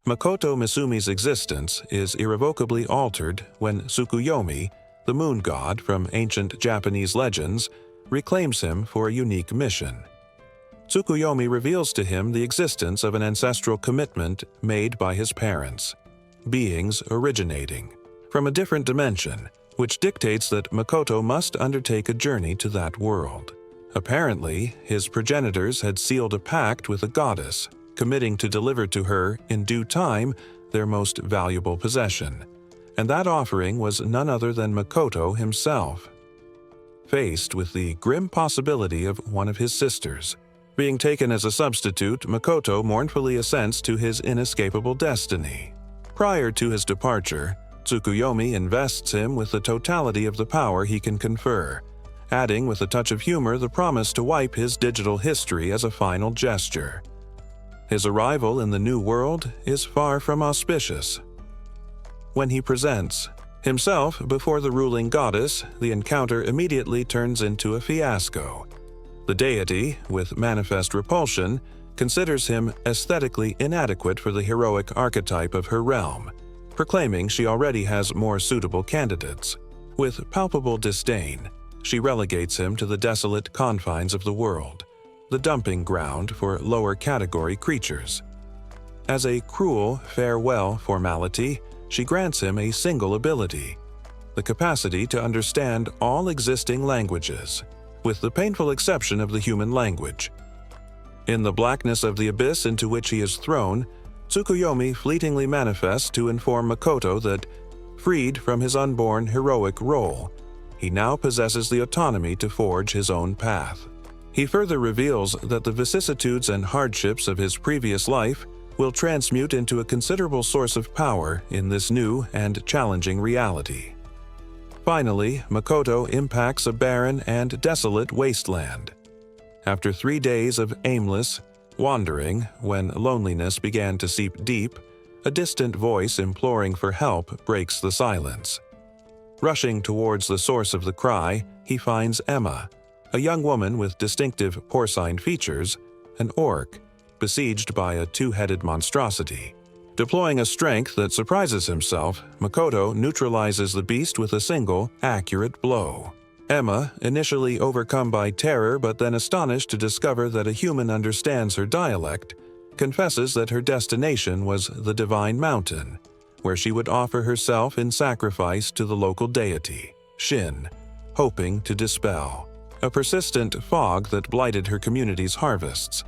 Makoto Misumi's existence is irrevocably altered when Tsukuyomi, the moon god from ancient Japanese legends, reclaims him for a unique mission. Tsukuyomi reveals to him the existence of an ancestral commitment made by his parents, beings originating from a different dimension, which dictates that Makoto must undertake a journey to that world. Apparently, his progenitors had sealed a pact with a goddess, committing to deliver to her, in due time, their most valuable possession, and that offering was none other than Makoto himself. Faced with the grim possibility of one of his sisters being taken as a substitute, Makoto mournfully assents to his inescapable destiny. Prior to his departure, Tsukuyomi invests him with the totality of the power he can confer, adding with a touch of humor the promise to wipe his digital history as a final gesture. His arrival in the new world is far from auspicious. When he presents himself before the ruling goddess, the encounter immediately turns into a fiasco. The deity, with manifest repulsion, considers him aesthetically inadequate for the heroic archetype of her realm, proclaiming she already has more suitable candidates. With palpable disdain, she relegates him to the desolate confines of the world, the dumping ground for lower-category creatures. As a cruel farewell formality, she grants him a single ability: the capacity to understand all existing languages, with the painful exception of the human language. In the blackness of the abyss into which he is thrown, Tsukuyomi fleetingly manifests to inform Makoto that, freed from his unborn heroic role, he now possesses the autonomy to forge his own path. He further reveals that the vicissitudes and hardships of his previous life will transmute into a considerable source of power in this new and challenging reality. Finally, Makoto impacts a barren and desolate wasteland. After 3 days of aimless wandering, when loneliness began to seep deep, a distant voice imploring for help breaks the silence. Rushing towards the source of the cry, he finds Emma, a young woman with distinctive porcine features, an orc, besieged by a two-headed monstrosity. Deploying a strength that surprises himself, Makoto neutralizes the beast with a single, accurate blow. Emma, initially overcome by terror but then astonished to discover that a human understands her dialect, confesses that her destination was the Divine Mountain, where she would offer herself in sacrifice to the local deity, Shin, hoping to dispel a persistent fog that blighted her community's harvests.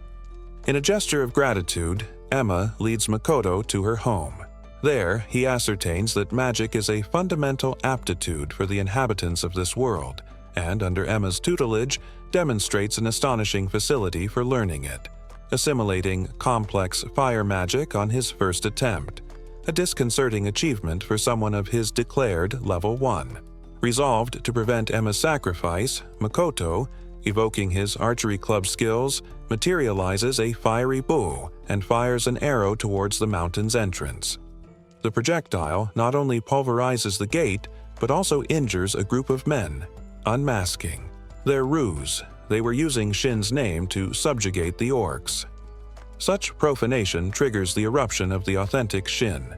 In a gesture of gratitude, Emma leads Makoto to her home. There, he ascertains that magic is a fundamental aptitude for the inhabitants of this world, and under Emma's tutelage, demonstrates an astonishing facility for learning it, assimilating complex fire magic on his first attempt, a disconcerting achievement for someone of his declared level 1. Resolved to prevent Emma's sacrifice, Makoto, evoking his archery club skills, materializes a fiery bow and fires an arrow towards the mountain's entrance. The projectile not only pulverizes the gate, but also injures a group of men, unmasking their ruse. They were using Shin's name to subjugate the orcs. Such profanation triggers the eruption of the authentic Shin,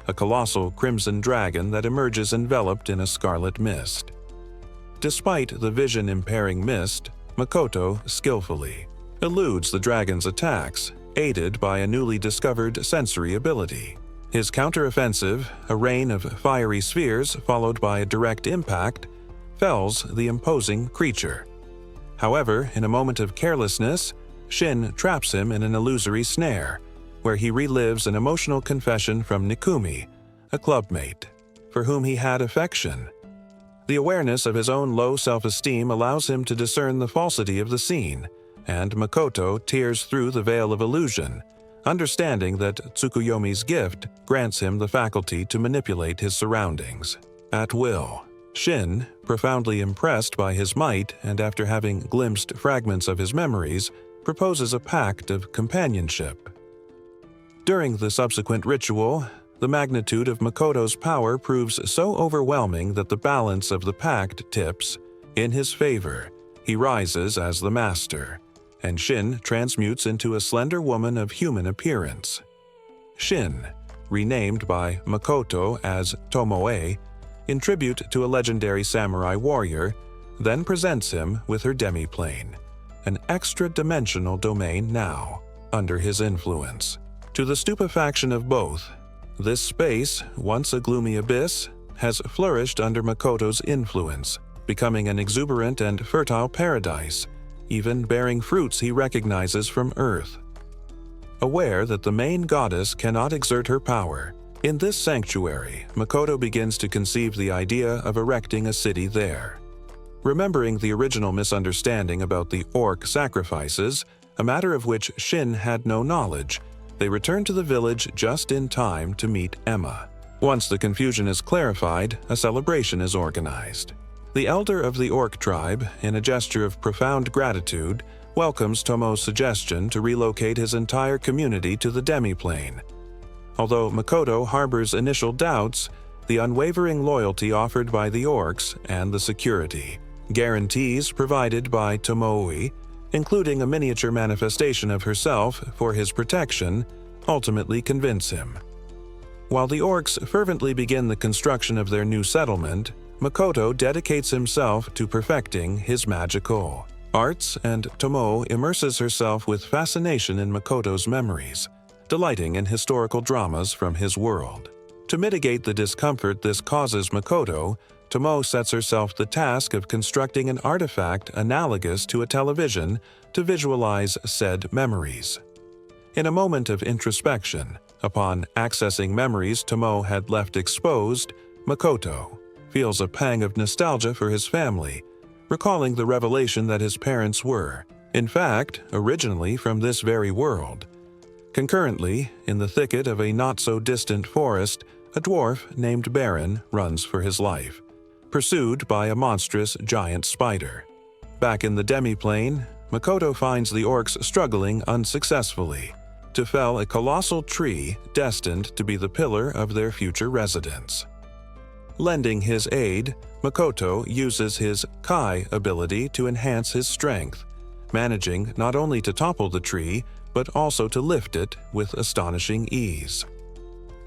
a colossal crimson dragon that emerges enveloped in a scarlet mist. Despite the vision-impairing mist, Makoto skillfully eludes the dragon's attacks, aided by a newly discovered sensory ability. His counteroffensive, a rain of fiery spheres followed by a direct impact, fells the imposing creature. However, in a moment of carelessness, Shin traps him in an illusory snare, where he relives an emotional confession from Nikumi, a clubmate, for whom he had affection. The awareness of his own low self-esteem allows him to discern the falsity of the scene, and Makoto tears through the veil of illusion, understanding that Tsukuyomi's gift grants him the faculty to manipulate his surroundings at will. Shin, profoundly impressed by his might and after having glimpsed fragments of his memories, proposes a pact of companionship. During the subsequent ritual, the magnitude of Makoto's power proves so overwhelming that the balance of the pact tips in his favor. He rises as the master, and Shin transmutes into a slender woman of human appearance. Shin, renamed by Makoto as Tomoe, in tribute to a legendary samurai warrior, then presents him with her demiplane, an extra-dimensional domain now, under his influence. To the stupefaction of both, this space, once a gloomy abyss, has flourished under Makoto's influence, becoming an exuberant and fertile paradise, even bearing fruits he recognizes from Earth. Aware that the main goddess cannot exert her power, in this sanctuary, Makoto begins to conceive the idea of erecting a city there. Remembering the original misunderstanding about the orc sacrifices, a matter of which Shin had no knowledge, they return to the village just in time to meet Emma. Once the confusion is clarified, a celebration is organized. The elder of the orc tribe, in a gesture of profound gratitude, welcomes Tomo's suggestion to relocate his entire community to the demiplane. Although Makoto harbors initial doubts, the unwavering loyalty offered by the orcs and the security, guarantees provided by Tomoe, including a miniature manifestation of herself for his protection, ultimately convince him. While the orcs fervently begin the construction of their new settlement, Makoto dedicates himself to perfecting his magical arts, and Tomoe immerses herself with fascination in Makoto's memories, delighting in historical dramas from his world. To mitigate the discomfort this causes Makoto, Tomoe sets herself the task of constructing an artifact analogous to a television to visualize said memories. In a moment of introspection, upon accessing memories Tomoe had left exposed, Makoto feels a pang of nostalgia for his family, recalling the revelation that his parents were, in fact, originally from this very world. Concurrently, in the thicket of a not-so-distant forest, a dwarf named Baron runs for his life, pursued by a monstrous giant spider. Back in the demiplane, Makoto finds the orcs struggling unsuccessfully to fell a colossal tree destined to be the pillar of their future residence. Lending his aid, Makoto uses his Kai ability to enhance his strength, managing not only to topple the tree, but also to lift it with astonishing ease.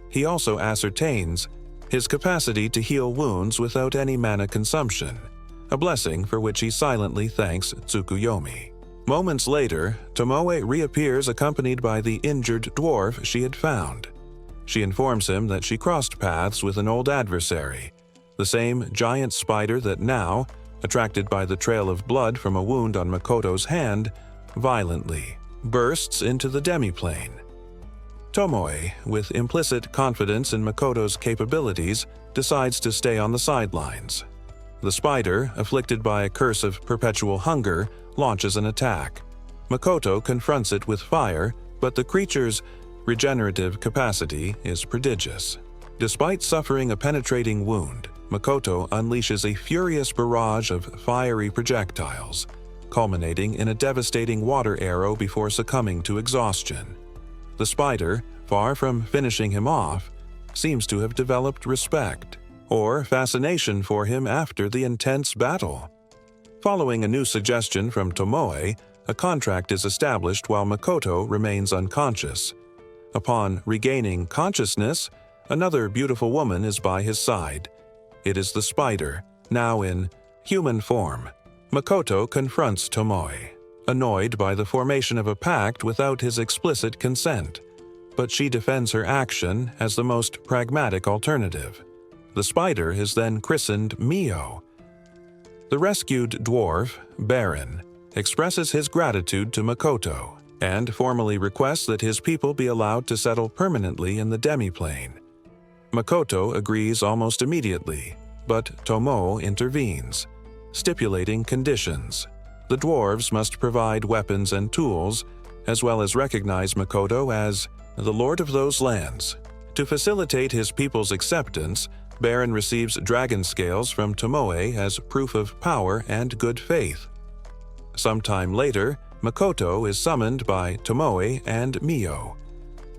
He also ascertains his capacity to heal wounds without any mana consumption, a blessing for which he silently thanks Tsukuyomi. Moments later, Tomoe reappears accompanied by the injured dwarf she had found. She informs him that she crossed paths with an old adversary, the same giant spider that now, attracted by the trail of blood from a wound on Makoto's hand, violently bursts into the demiplane. Tomoe, with implicit confidence in Makoto's capabilities, decides to stay on the sidelines. The spider, afflicted by a curse of perpetual hunger, launches an attack. Makoto confronts it with fire, but the creature's regenerative capacity is prodigious. Despite suffering a penetrating wound, Makoto unleashes a furious barrage of fiery projectiles, culminating in a devastating water arrow before succumbing to exhaustion. The spider, far from finishing him off, seems to have developed respect or fascination for him after the intense battle. Following a new suggestion from Tomoe, a contract is established while Makoto remains unconscious. Upon regaining consciousness, another beautiful woman is by his side. It is the spider, now in human form. Makoto confronts Tomoe, annoyed by the formation of a pact without his explicit consent, but she defends her action as the most pragmatic alternative. The spider is then christened Mio. The rescued dwarf, Baron, expresses his gratitude to Makoto and formally requests that his people be allowed to settle permanently in the demiplane. Makoto agrees almost immediately, but Tomoe intervenes, stipulating conditions. The dwarves must provide weapons and tools, as well as recognize Makoto as the lord of those lands. To facilitate his people's acceptance, Baron receives dragon scales from Tomoe as proof of power and good faith. Sometime later, Makoto is summoned by Tomoe and Mio.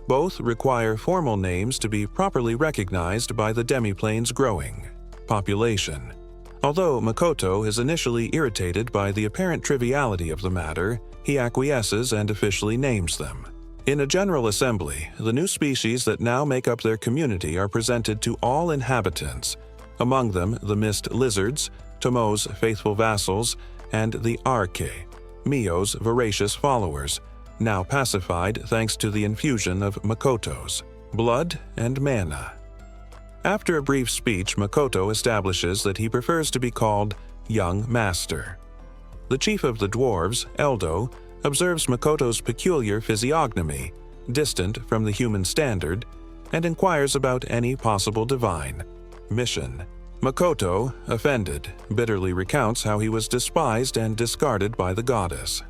Both require formal names to be properly recognized by the demiplane's growing population. Although Makoto is initially irritated by the apparent triviality of the matter, he acquiesces and officially names them. In a general assembly, the new species that now make up their community are presented to all inhabitants, among them the mist lizards, Tomoe's faithful vassals, and the Arche, Mio's voracious followers, now pacified thanks to the infusion of Makoto's blood and mana. After a brief speech, Makoto establishes that he prefers to be called Young Master. The chief of the dwarves, Eldo, observes Makoto's peculiar physiognomy, distant from the human standard, and inquires about any possible divine mission. Makoto, offended, bitterly recounts how he was despised and discarded by the goddess.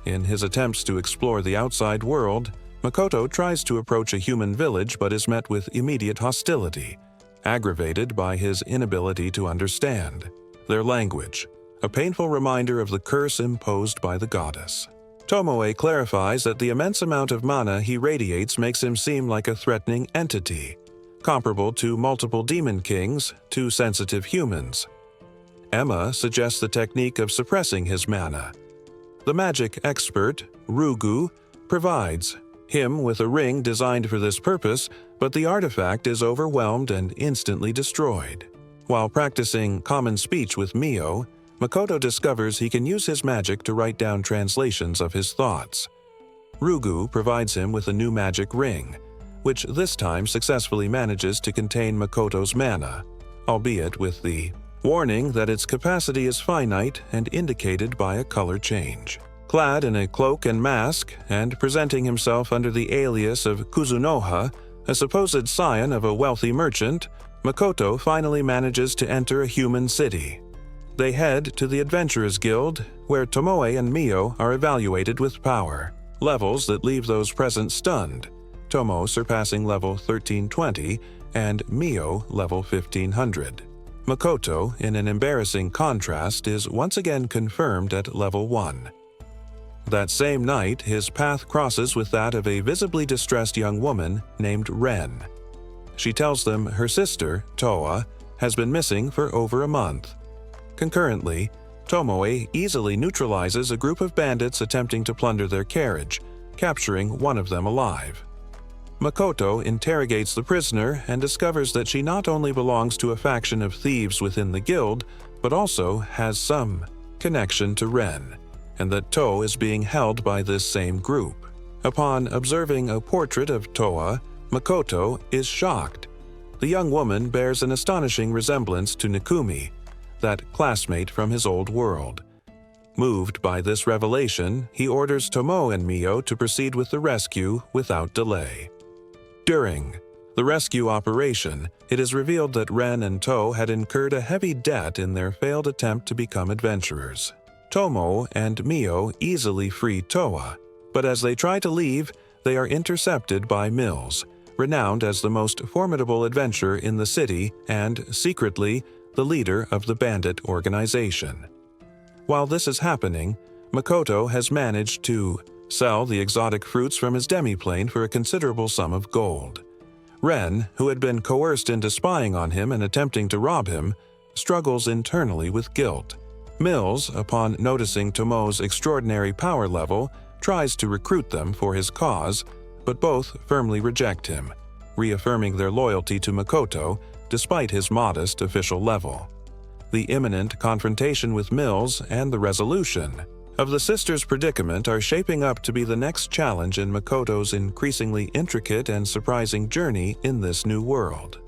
In his attempts to explore the outside world, Makoto tries to approach a human village but is met with immediate hostility, aggravated by his inability to understand their language, a painful reminder of the curse imposed by the goddess. Tomoe clarifies that the immense amount of mana he radiates makes him seem like a threatening entity, comparable to multiple demon kings to sensitive humans. Emma suggests the technique of suppressing his mana. The magic expert, Rugu, provides him with a ring designed for this purpose, but the artifact is overwhelmed and instantly destroyed. While practicing common speech with Mio, Makoto discovers he can use his magic to write down translations of his thoughts. Rugu provides him with a new magic ring, which this time successfully manages to contain Makoto's mana, albeit with the warning that its capacity is finite and indicated by a color change. Clad in a cloak and mask, and presenting himself under the alias of Kuzunoha, a supposed scion of a wealthy merchant, Makoto finally manages to enter a human city. They head to the Adventurers Guild, where Tomoe and Mio are evaluated with power, levels that leave those present stunned, Tomoe surpassing level 1320 and Mio level 1500. Makoto, in an embarrassing contrast, is once again confirmed at level 1. That same night, his path crosses with that of a visibly distressed young woman named Ren. She tells them her sister, Toa, has been missing for over a month. Concurrently, Tomoe easily neutralizes a group of bandits attempting to plunder their carriage, capturing one of them alive. Makoto interrogates the prisoner and discovers that she not only belongs to a faction of thieves within the guild, but also has some connection to Ren, and that To is being held by this same group. Upon observing a portrait of Toa, Makoto is shocked. The young woman bears an astonishing resemblance to Nikumi, that classmate from his old world. Moved by this revelation, he orders Tomoe and Mio to proceed with the rescue without delay. During the rescue operation, it is revealed that Ren and To had incurred a heavy debt in their failed attempt to become adventurers. Tomoe and Mio easily free Toa, but as they try to leave, they are intercepted by Mills, renowned as the most formidable adventurer in the city and, secretly, the leader of the bandit organization. While this is happening, Makoto has managed to sell the exotic fruits from his demiplane for a considerable sum of gold. Ren, who had been coerced into spying on him and attempting to rob him, struggles internally with guilt. Mills, upon noticing Tomoe's extraordinary power level, tries to recruit them for his cause, but both firmly reject him, reaffirming their loyalty to Makoto despite his modest official level. The imminent confrontation with Mills and the resolution of the sisters' predicament are shaping up to be the next challenge in Makoto's increasingly intricate and surprising journey in this new world.